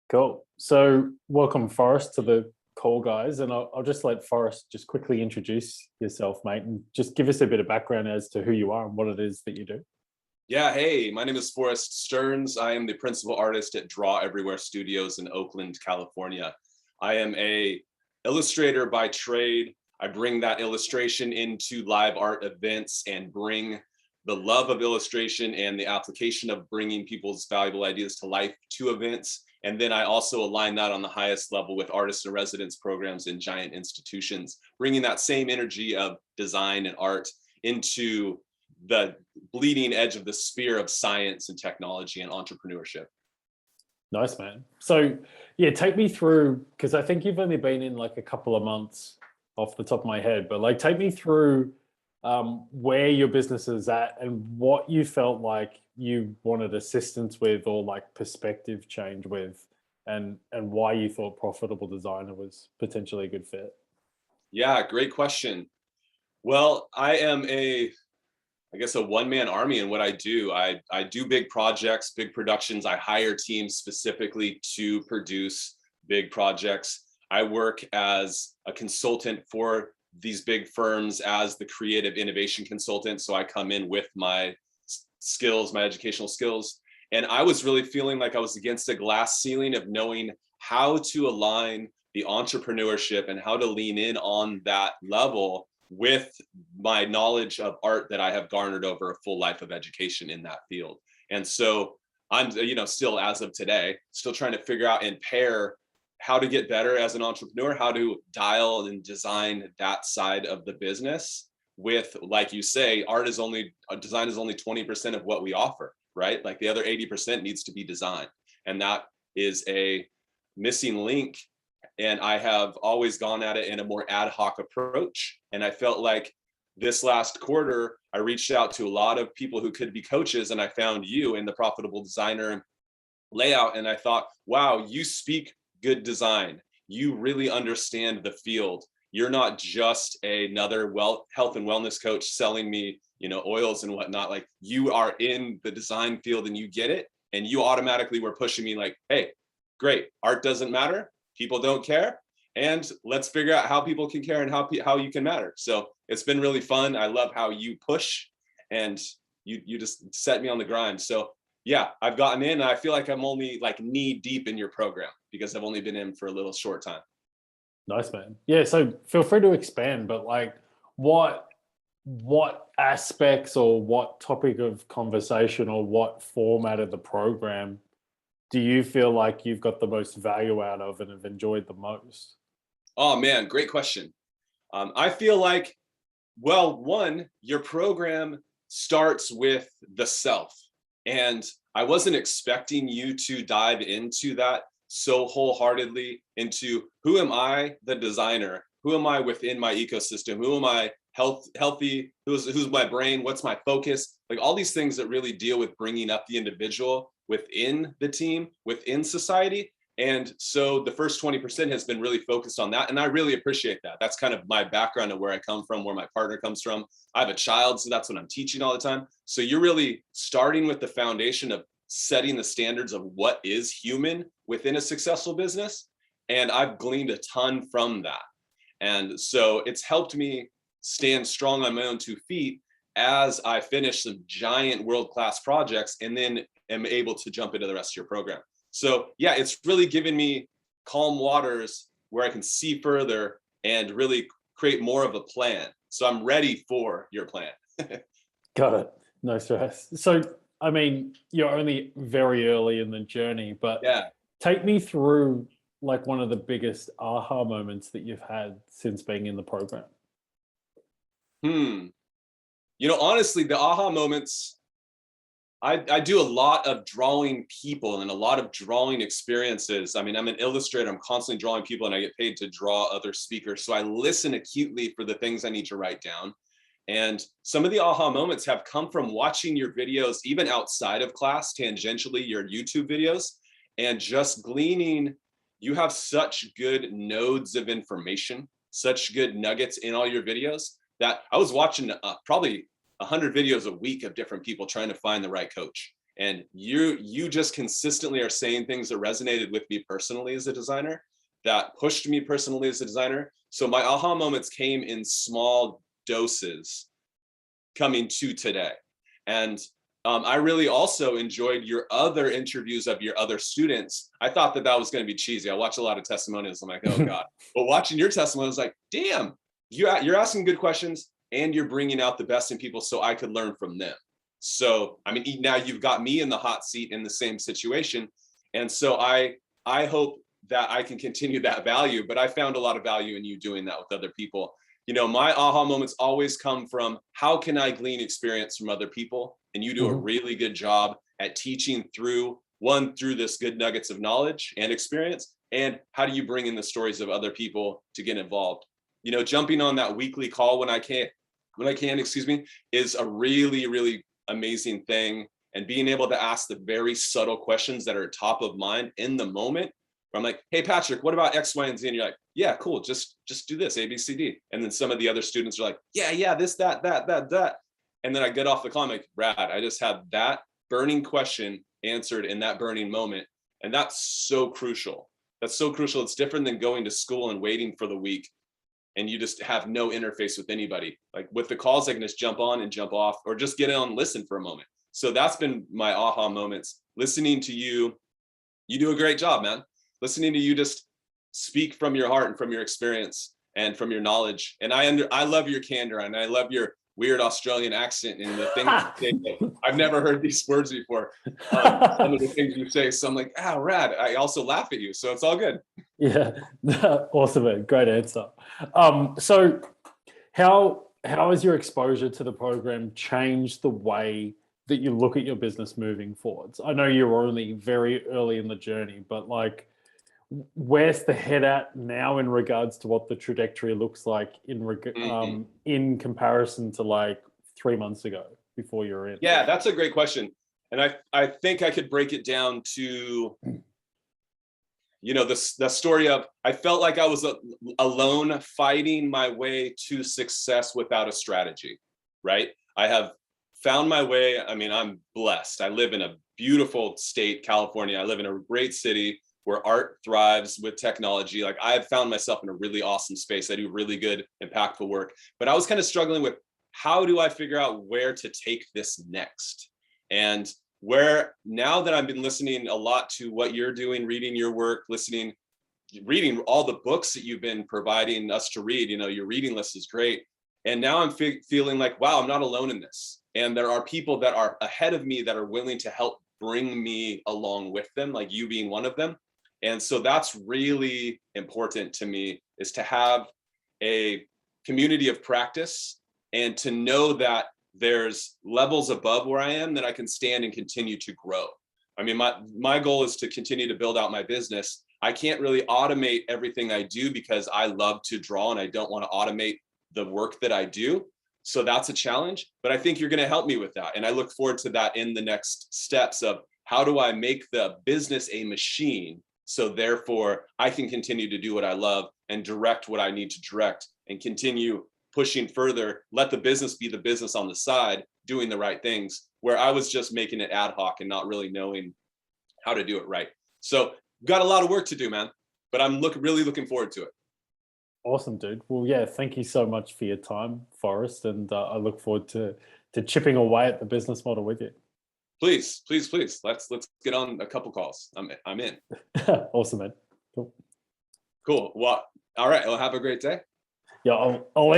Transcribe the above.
Cool. So, welcome, Forrest, to the call, guys. And I'll just let Forrest just quickly introduce yourself, mate, and just give us a bit of background as to who you are and what it is that you do. Yeah, hey, my name is Forrest Stearns. I am the principal artist at Draw Everywhere Studios in Oakland, California. I am a illustrator by trade. I bring that illustration into live art events and bring the love of illustration and the application of bringing people's valuable ideas to life to events. And then I also align that on the highest level with artist in residence programs in giant institutions, bringing that same energy of design and art into the bleeding edge of the sphere of science and technology and entrepreneurship. Nice, man. So, yeah, take me through, because I think you've only been in like a couple of months off the top of my head, but like take me through where your business is at and what you felt like you wanted assistance with or like perspective change with, and why you thought Profitable Designer was potentially a good fit. Yeah, great question. Well, I am I guess a one-man army in what I do. I do big projects, big productions. I hire teams specifically to produce big projects. I work as a consultant for these big firms as the creative innovation consultant. So I come in with my skills, my educational skills. And I was really feeling like I was against a glass ceiling of knowing how to align the entrepreneurship and how to lean in on that level with my knowledge of art that I have garnered over a full life of education in that field. And so I'm, still as of today, still trying to figure out and pair how to get better as an entrepreneur, how to dial and design that side of the business with, like you say, design is only 20% of what we offer, right? Like the other 80% needs to be design. And that is a missing link. And I have always gone at it in a more ad hoc approach. And I felt like this last quarter, I reached out to a lot of people who could be coaches, and I found you in the Profitable Designer layout. And I thought, wow, you speak good design. You really understand the field. You're not just another health and wellness coach selling me, oils and whatnot. Like, you are in the design field and you get it. And you automatically were pushing me like, hey, great, art doesn't matter. People don't care. And let's figure out how people can care and how you can matter. So it's been really fun. I love how you push and you just set me on the grind. So yeah, I've gotten in and I feel like I'm only like knee deep in your program because I've only been in for a little short time. Nice, man. Yeah, so feel free to expand, but like what aspects or what topic of conversation or what format of the program do you feel like you've got the most value out of and have enjoyed the most? Oh man, great question. I feel like, well, one, your program starts with the self. And I wasn't expecting you to dive into that so wholeheartedly into who am I, the designer? Who am I within my ecosystem? Who am I healthy? Who's my brain? What's my focus? Like all these things that really deal with bringing up the individual within the team, within society. And so the first 20% has been really focused on that. And I really appreciate that. That's kind of my background of where I come from, where my partner comes from. I have a child, so that's what I'm teaching all the time. So you're really starting with the foundation of setting the standards of what is human within a successful business. And I've gleaned a ton from that. And so it's helped me stand strong on my own 2 feet as I finish some giant world-class projects and then am able to jump into the rest of your program. So yeah, it's really given me calm waters where I can see further and really create more of a plan. So I'm ready for your plan. Got it. No stress. So, I mean, you're only very early in the journey, but Yeah. take me through like one of the biggest aha moments that you've had since being in the program. Hmm. Honestly, the aha moments, I do a lot of drawing people and a lot of drawing experiences. I mean, I'm an illustrator. I'm constantly drawing people and I get paid to draw other speakers. So I listen acutely for the things I need to write down. And some of the aha moments have come from watching your videos, even outside of class, tangentially, your YouTube videos, and just gleaning. You have such good nodes of information, such good nuggets in all your videos that I was watching probably 100 videos a week of different people trying to find the right coach. And you just consistently are saying things that resonated with me personally as a designer, that pushed me personally as a designer. So my aha moments came in small doses coming to today. And I really also enjoyed your other interviews of your other students. I thought that was going to be cheesy. I watch a lot of testimonials. I'm like, oh God. But watching your testimony, I was like, damn, you're asking good questions and you're bringing out the best in people so I could learn from them. So, I mean, now you've got me in the hot seat in the same situation. And so I hope that I can continue that value, but I found a lot of value in you doing that with other people. You know, my aha moments always come from how can I glean experience from other people? And you do a really good job at teaching through this good nuggets of knowledge and experience. And how do you bring in the stories of other people to get involved? You know, jumping on that weekly call when I can, is a really, really amazing thing. And being able to ask the very subtle questions that are top of mind in the moment. I'm like, hey, Patrick, what about X, Y, and Z? And you're like, yeah, cool. Just do this, A, B, C, D. And then some of the other students are like, yeah, this, that. And then I get off the call, I'm like, Brad, I just had that burning question answered in that burning moment. And that's so crucial. That's so crucial. It's different than going to school and waiting for the week and you just have no interface with anybody. Like with the calls, I can just jump on and jump off or just get on and listen for a moment. So that's been my aha moments. Listening to you, you do a great job, man. Listening to you just speak from your heart and from your experience and from your knowledge. And I love your candor and I love your weird Australian accent and the things you say. I've never heard these words before. Some of the things you say. So I'm like, rad. I also laugh at you. So it's all good. Yeah. Awesome, man. Great answer. So how has your exposure to the program changed the way that you look at your business moving forwards? I know you're only very early in the journey, but like, where's the head at now in regards to what the trajectory looks like in comparison to like 3 months ago before you're in? Yeah, that's a great question. And I think I could break it down to, you know, the story of, I felt like I was alone fighting my way to success without a strategy, right? I have found my way. I mean, I'm blessed. I live in a beautiful state, California. I live in a great city where art thrives with technology. Like I've found myself in a really awesome space. I do really good, impactful work, but I was kind of struggling with how do I figure out where to take this next? And where now that I've been listening a lot to what you're doing, reading your work, reading all the books that you've been providing us to read, you know, your reading list is great. And now I'm feeling like, wow, I'm not alone in this. And there are people that are ahead of me that are willing to help bring me along with them, like you being one of them. And so that's really important to me, is to have a community of practice and to know that there's levels above where I am that I can stand and continue to grow. I mean, my goal is to continue to build out my business. I can't really automate everything I do because I love to draw and I don't want to automate the work that I do. So that's a challenge, but I think you're going to help me with that. And I look forward to that in the next steps of how do I make the business a machine so therefore I can continue to do what I love and direct what I need to direct and continue pushing further, let the business be the business on the side, doing the right things, where I was just making it ad hoc and not really knowing how to do it right. So got a lot of work to do, man, but I'm really looking forward to it. Awesome, dude. Well, yeah, thank you so much for your time, Forrest. And I look forward to chipping away at the business model with you. Please. Let's get on a couple calls. I'm in. Awesome, man. Cool. Well, all right. Well, have a great day. Yeah, I'll